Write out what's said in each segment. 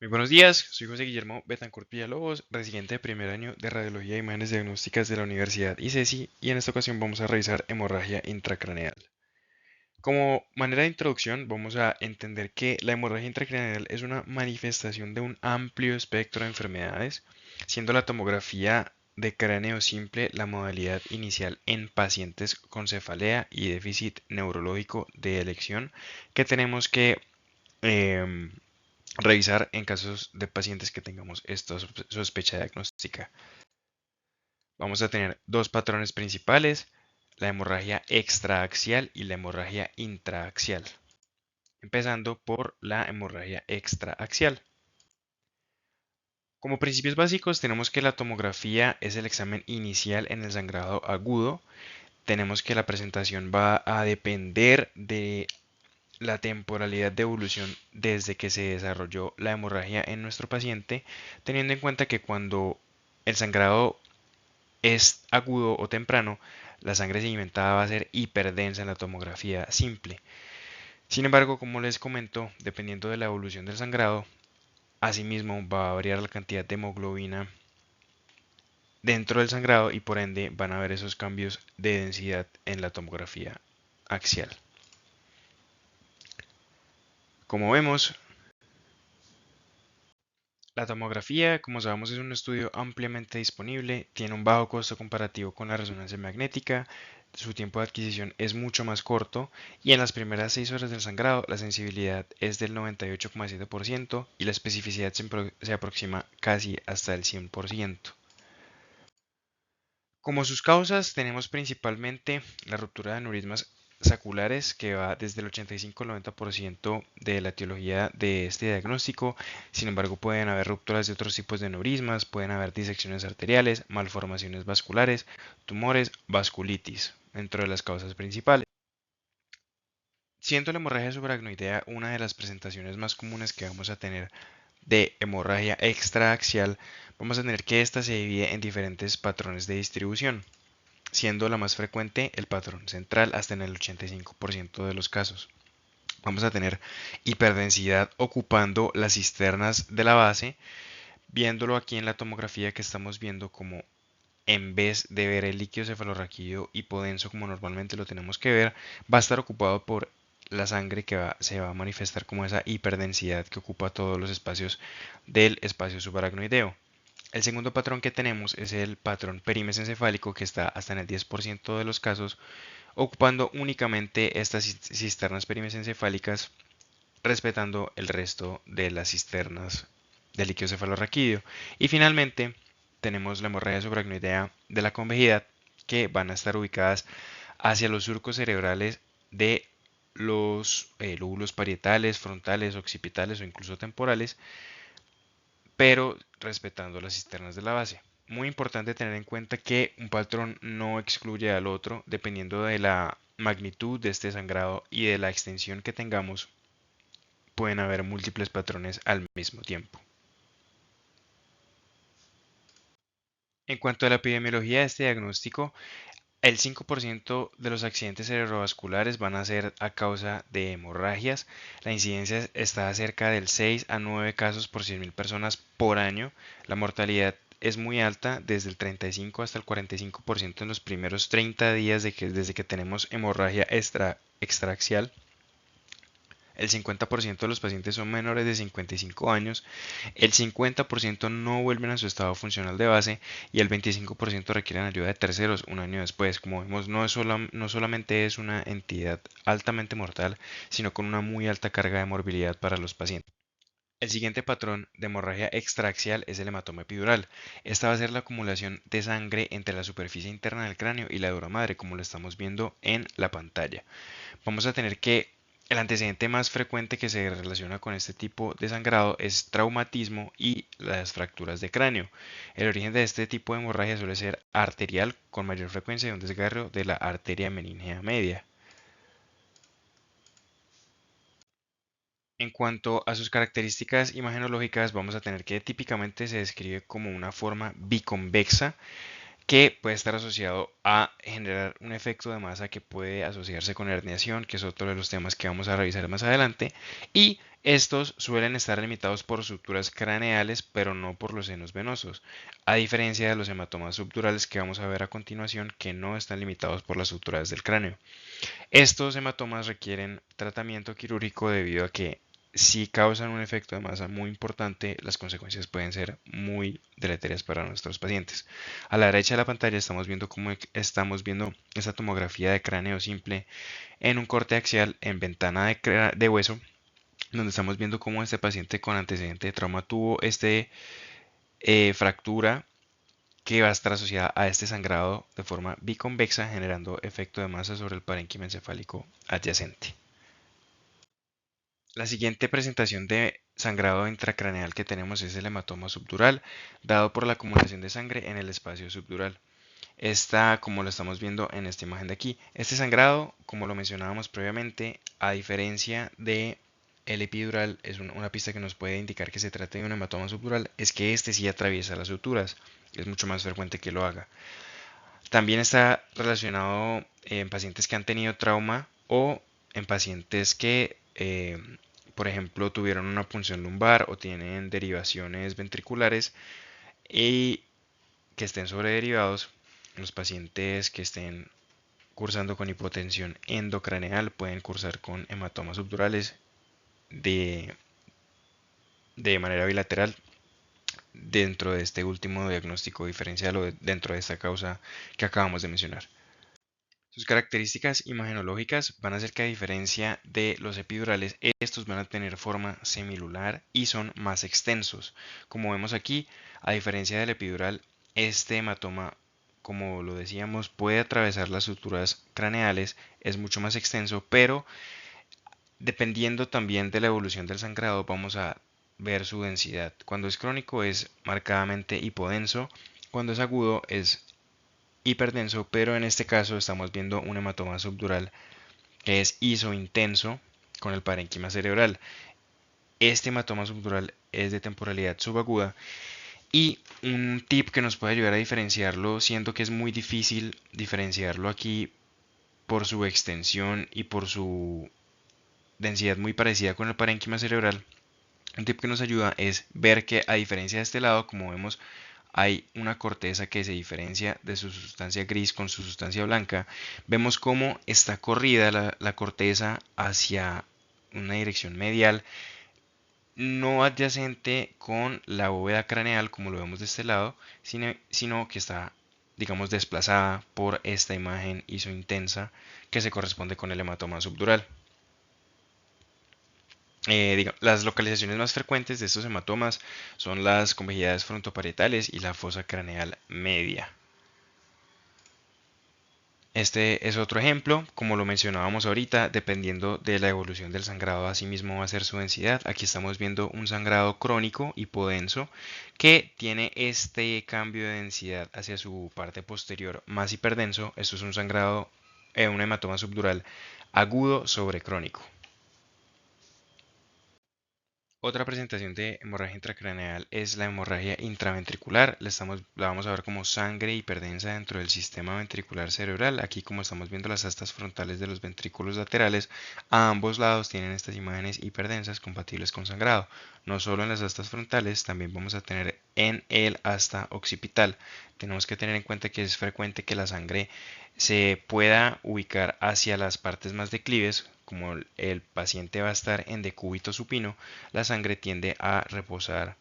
Muy buenos días, soy José Guillermo Betancourt Villalobos, residente de primer año de Radiología e Imágenes Diagnósticas de la Universidad ICESI, y en esta ocasión vamos a revisar hemorragia intracraneal. Como manera de introducción, vamos a entender que la hemorragia intracraneal es una manifestación de un amplio espectro de enfermedades, siendo la tomografía de cráneo simple la modalidad inicial en pacientes con cefalea y déficit neurológico de elección que tenemos que em, revisar en casos de pacientes que tengamos esta sospecha diagnóstica. Vamos a tener dos patrones principales, la hemorragia extraaxial y la hemorragia intraaxial. Empezando por la hemorragia extraaxial. Como principios básicos tenemos que la tomografía es el examen inicial en el sangrado agudo. Tenemos que la presentación va a depender de la temporalidad de evolución desde que se desarrolló la hemorragia en nuestro paciente, teniendo en cuenta que cuando el sangrado es agudo o temprano, la sangre sedimentada va a ser hiperdensa en la tomografía simple. Sin embargo, como les comento, dependiendo de la evolución del sangrado, asimismo va a variar la cantidad de hemoglobina dentro del sangrado y por ende van a haber esos cambios de densidad en la tomografía axial. Como vemos, la tomografía, como sabemos, es un estudio ampliamente disponible, tiene un bajo costo comparativo con la resonancia magnética, su tiempo de adquisición es mucho más corto y en las primeras 6 horas del sangrado la sensibilidad es del 98,7% y la especificidad se aproxima casi hasta el 100%. Como sus causas tenemos principalmente la ruptura de aneurismas saculares, que va desde el 85 al 90% de la etiología de este diagnóstico. Sin embargo, pueden haber rupturas de otros tipos de aneurismas, pueden haber disecciones arteriales, malformaciones vasculares, tumores, vasculitis, dentro de las causas principales. Siendo la hemorragia subaracnoidea una de las presentaciones más comunes que vamos a tener de hemorragia extraaxial, vamos a tener que esta se divide en diferentes patrones de distribución, siendo la más frecuente el patrón central hasta en el 85% de los casos. Vamos a tener hiperdensidad ocupando las cisternas de la base, viéndolo aquí en la tomografía que estamos viendo como en vez de ver el líquido cefalorraquídeo hipodenso como normalmente lo tenemos que ver, va a estar ocupado por la sangre que se va a manifestar como esa hiperdensidad que ocupa todos los espacios del espacio subaracnoideo. El segundo patrón que tenemos es el patrón perimesencefálico, que está hasta en el 10% de los casos, ocupando únicamente estas cisternas perimesencefálicas, respetando el resto de las cisternas del líquido cefalorraquídeo. Y finalmente tenemos la hemorragia subaracnoidea de la convejidad, que van a estar ubicadas hacia los surcos cerebrales de los lóbulos parietales, frontales, occipitales o incluso temporales, pero respetando las cisternas de la base. Muy importante tener en cuenta que un patrón no excluye al otro dependiendo de la magnitud de este sangrado y de la extensión que tengamos. Pueden haber múltiples patrones al mismo tiempo. En cuanto a la epidemiología de este diagnóstico, el 5% de los accidentes cerebrovasculares van a ser a causa de hemorragias. La incidencia está cerca del 6 a 9 casos por 100.000 personas por año. La mortalidad es muy alta, desde el 35 hasta el 45% en los primeros 30 días desde que tenemos hemorragia extraaxial. El 50% de los pacientes son menores de 55 años, el 50% no vuelven a su estado funcional de base y el 25% requieren ayuda de terceros un año después. Como vemos, no solamente es una entidad altamente mortal, sino con una muy alta carga de morbilidad para los pacientes. El siguiente patrón de hemorragia extraaxial es el hematoma epidural. Esta va a ser la acumulación de sangre entre la superficie interna del cráneo y la dura madre, como lo estamos viendo en la pantalla. Vamos a tener que el antecedente más frecuente que se relaciona con este tipo de sangrado es traumatismo y las fracturas de cráneo. El origen de este tipo de hemorragia suele ser arterial, con mayor frecuencia de un desgarro de la arteria meningea media. En cuanto a sus características imagenológicas, vamos a tener que típicamente se describe como una forma biconvexa que puede estar asociado a generar un efecto de masa que puede asociarse con herniación, que es otro de los temas que vamos a revisar más adelante, y estos suelen estar limitados por suturas craneales, pero no por los senos venosos, a diferencia de los hematomas subdurales que vamos a ver a continuación, que no están limitados por las suturas del cráneo. Estos hematomas requieren tratamiento quirúrgico debido a que si causan un efecto de masa muy importante, las consecuencias pueden ser muy deleterias para nuestros pacientes. A la derecha de la pantalla estamos viendo esta tomografía de cráneo simple en un corte axial en ventana de hueso, donde estamos viendo cómo este paciente con antecedente de trauma tuvo fractura que va a estar asociada a este sangrado de forma biconvexa, generando efecto de masa sobre el parénquima encefálico adyacente. La siguiente presentación de sangrado intracraneal que tenemos es el hematoma subdural, dado por la acumulación de sangre en el espacio subdural. Esta, como lo estamos viendo en esta imagen de aquí, este sangrado, como lo mencionábamos previamente, a diferencia de el epidural, es una pista que nos puede indicar que se trata de un hematoma subdural, es que este sí atraviesa las suturas, es mucho más frecuente que lo haga. También está relacionado en pacientes que han tenido trauma o en pacientes que, por ejemplo, tuvieron una punción lumbar o tienen derivaciones ventriculares y que estén sobrederivados. Los pacientes que estén cursando con hipotensión endocraneal pueden cursar con hematomas subdurales de, de manera bilateral dentro de este último diagnóstico diferencial o dentro de esta causa que acabamos de mencionar. Sus características imagenológicas van a ser que a diferencia de los epidurales, estos van a tener forma semilunar y son más extensos. Como vemos aquí, a diferencia del epidural, este hematoma, como lo decíamos, puede atravesar las suturas craneales, es mucho más extenso, pero dependiendo también de la evolución del sangrado, vamos a ver su densidad. Cuando es crónico es marcadamente hipodenso, cuando es agudo es hiperdenso, pero en este caso estamos viendo un hematoma subdural que es isointenso con el parénquima cerebral. Este hematoma subdural es de temporalidad subaguda y un tip que nos puede ayudar a diferenciarlo, siendo que es muy difícil diferenciarlo aquí por su extensión y por su densidad muy parecida con el parénquima cerebral. Un tip que nos ayuda es ver que a diferencia de este lado, como vemos, hay una corteza que se diferencia de su sustancia gris con su sustancia blanca. Vemos cómo está corrida la corteza hacia una dirección medial, no adyacente con la bóveda craneal como lo vemos de este lado, sino que está, digamos, desplazada por esta imagen isointensa que se corresponde con el hematoma subdural. Las localizaciones más frecuentes de estos hematomas son las convejidades frontoparietales y la fosa craneal media. Este es otro ejemplo, como lo mencionábamos ahorita, dependiendo de la evolución del sangrado, asimismo va a ser su densidad. Aquí estamos viendo un sangrado crónico hipodenso que tiene este cambio de densidad hacia su parte posterior más hiperdenso. Esto es un sangrado, un hematoma subdural agudo sobre crónico. Otra presentación de hemorragia intracraneal es la hemorragia intraventricular. La vamos a ver como sangre hiperdensa dentro del sistema ventricular cerebral. Aquí, como estamos viendo las astas frontales de los ventrículos laterales, a ambos lados tienen estas imágenes hiperdensas compatibles con sangrado. No solo en las astas frontales, también vamos a tener en el asta occipital. Tenemos que tener en cuenta que es frecuente que la sangre se pueda ubicar hacia las partes más declives, como el paciente va a estar en decúbito supino, la sangre tiende a reposar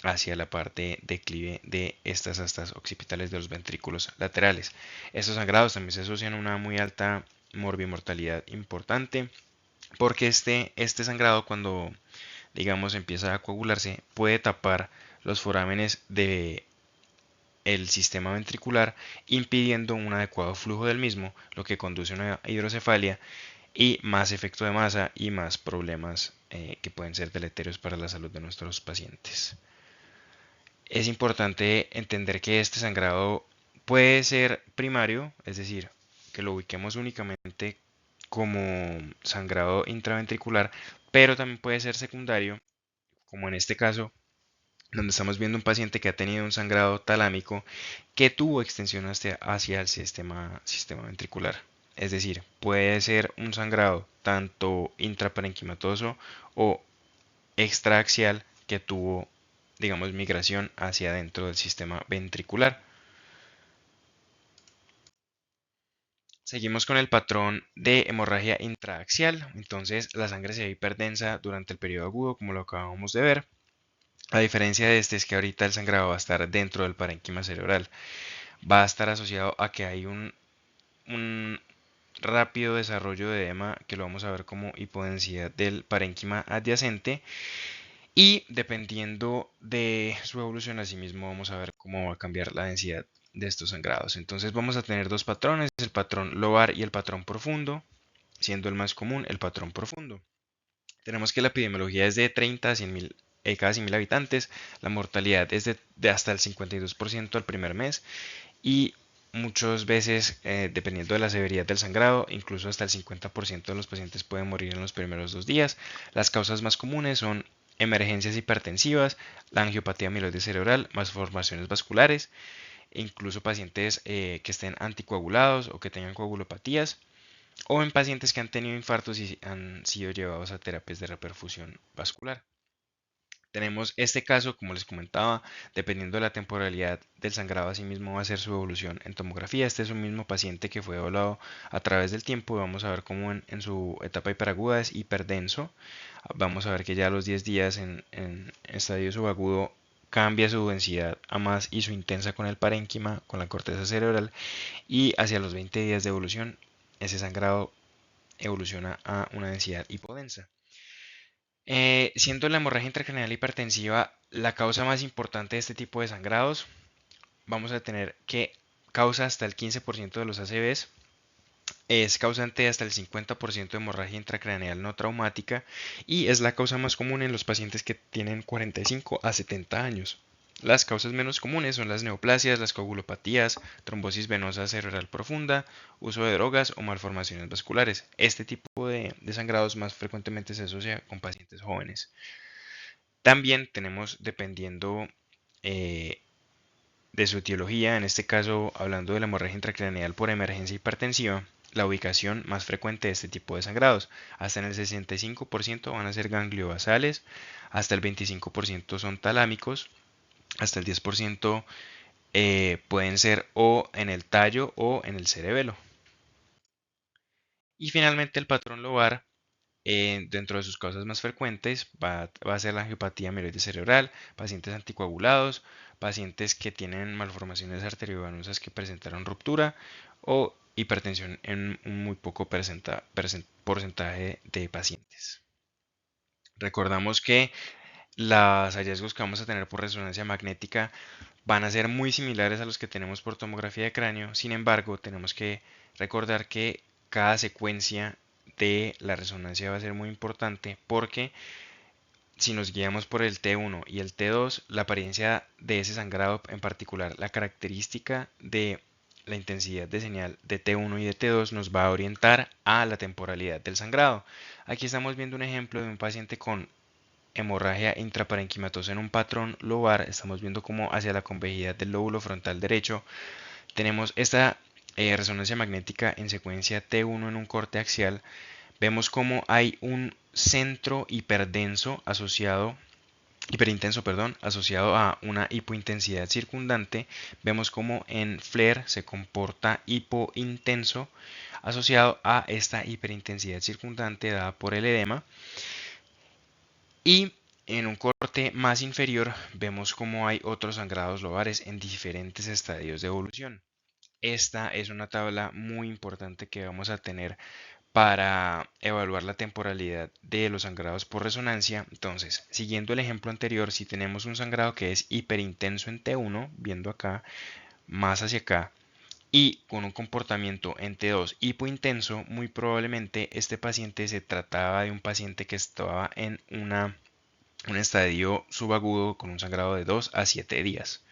hacia la parte declive de estas astas occipitales de los ventrículos laterales. Estos sangrados también se asocian a una muy alta morbimortalidad importante, porque este sangrado, cuando digamos empieza a coagularse, puede tapar los forámenes de el sistema ventricular, impidiendo un adecuado flujo del mismo, lo que conduce a una hidrocefalia y más efecto de masa y más problemas que pueden ser deleterios para la salud de nuestros pacientes. Es importante entender que este sangrado puede ser primario, es decir, que lo ubiquemos únicamente como sangrado intraventricular, pero también puede ser secundario, como en este caso, donde estamos viendo un paciente que ha tenido un sangrado talámico que tuvo extensión hacia el sistema ventricular. Es decir, puede ser un sangrado tanto intraparenquimatoso o extraaxial que tuvo, digamos, migración hacia adentro del sistema ventricular. Seguimos con el patrón de hemorragia intraaxial. Entonces, la sangre se ve hiperdensa durante el periodo agudo, como lo acabamos de ver. La diferencia de este es que ahorita el sangrado va a estar dentro del parénquima cerebral. Va a estar asociado a que hay un rápido desarrollo de edema, que lo vamos a ver como hipodensidad del parénquima adyacente. Y dependiendo de su evolución, asimismo vamos a ver cómo va a cambiar la densidad de estos sangrados. Entonces vamos a tener dos patrones, el patrón lobar y el patrón profundo, siendo el más común el patrón profundo. Tenemos que la epidemiología es de 30 a 100.000 cada 100.000 habitantes, la mortalidad es de hasta el 52% al primer mes y muchas veces, dependiendo de la severidad del sangrado, incluso hasta el 50% de los pacientes pueden morir en los primeros 2 días. Las causas más comunes son emergencias hipertensivas, la angiopatía amiloide cerebral, malformaciones vasculares, e incluso pacientes que estén anticoagulados o que tengan coagulopatías, o en pacientes que han tenido infartos y han sido llevados a terapias de reperfusión vascular. Tenemos este caso, como les comentaba, dependiendo de la temporalidad del sangrado, asimismo va a ser su evolución en tomografía. Este es un mismo paciente que fue evaluado a través del tiempo y vamos a ver cómo en su etapa hiperaguda es hiperdenso. Vamos a ver que ya a los 10 días en estadio subagudo cambia su densidad a más y su intensa con el parénquima, con la corteza cerebral, y hacia los 20 días de evolución ese sangrado evoluciona a una densidad hipodensa. Siendo la hemorragia intracraneal hipertensiva la causa más importante de este tipo de sangrados, vamos a tener que causa hasta el 15% de los ACVs, es causante de hasta el 50% de hemorragia intracraneal no traumática y es la causa más común en los pacientes que tienen 45 a 70 años. Las causas menos comunes son las neoplasias, las coagulopatías, trombosis venosa cerebral profunda, uso de drogas o malformaciones vasculares. Este tipo de sangrados más frecuentemente se asocia con pacientes jóvenes. También tenemos, dependiendo eh, de su etiología, en este caso hablando de la hemorragia intracraneal por emergencia hipertensiva, la ubicación más frecuente de este tipo de sangrados. Hasta en el 65% van a ser gangliobasales, hasta el 25% son talámicos, hasta el 10% pueden ser o en el tallo o en el cerebelo. Y finalmente el patrón lobar, dentro de sus causas más frecuentes va a ser la angiopatía amiloide cerebral, pacientes anticoagulados, pacientes que tienen malformaciones arteriovenosas que presentaron ruptura o hipertensión en un muy poco porcentaje de pacientes. Recordamos que los hallazgos que vamos a tener por resonancia magnética van a ser muy similares a los que tenemos por tomografía de cráneo. Sin embargo, tenemos que recordar que cada secuencia de la resonancia va a ser muy importante porque si nos guiamos por el T1 y el T2, la apariencia de ese sangrado en particular, la característica de la intensidad de señal de T1 y de T2 nos va a orientar a la temporalidad del sangrado. Aquí estamos viendo un ejemplo de un paciente con hemorragia intraparenquimatosa en un patrón lobar. Estamos viendo cómo hacia la convejidad del lóbulo frontal derecho tenemos esta resonancia magnética en secuencia T1 en un corte axial. Vemos cómo hay un centro hiperintenso, asociado a una hipointensidad circundante. Vemos cómo en FLAIR se comporta hipointenso asociado a esta hiperintensidad circundante dada por el edema. Y en un corte más inferior vemos cómo hay otros sangrados lobares en diferentes estadios de evolución. Esta es una tabla muy importante que vamos a tener para evaluar la temporalidad de los sangrados por resonancia. Entonces, siguiendo el ejemplo anterior, si tenemos un sangrado que es hiperintenso en T1, viendo acá, más hacia acá, y con un comportamiento en T2 hipointenso, muy probablemente este paciente se trataba de un paciente que estaba en un estadio subagudo con un sangrado de 2 a 7 días.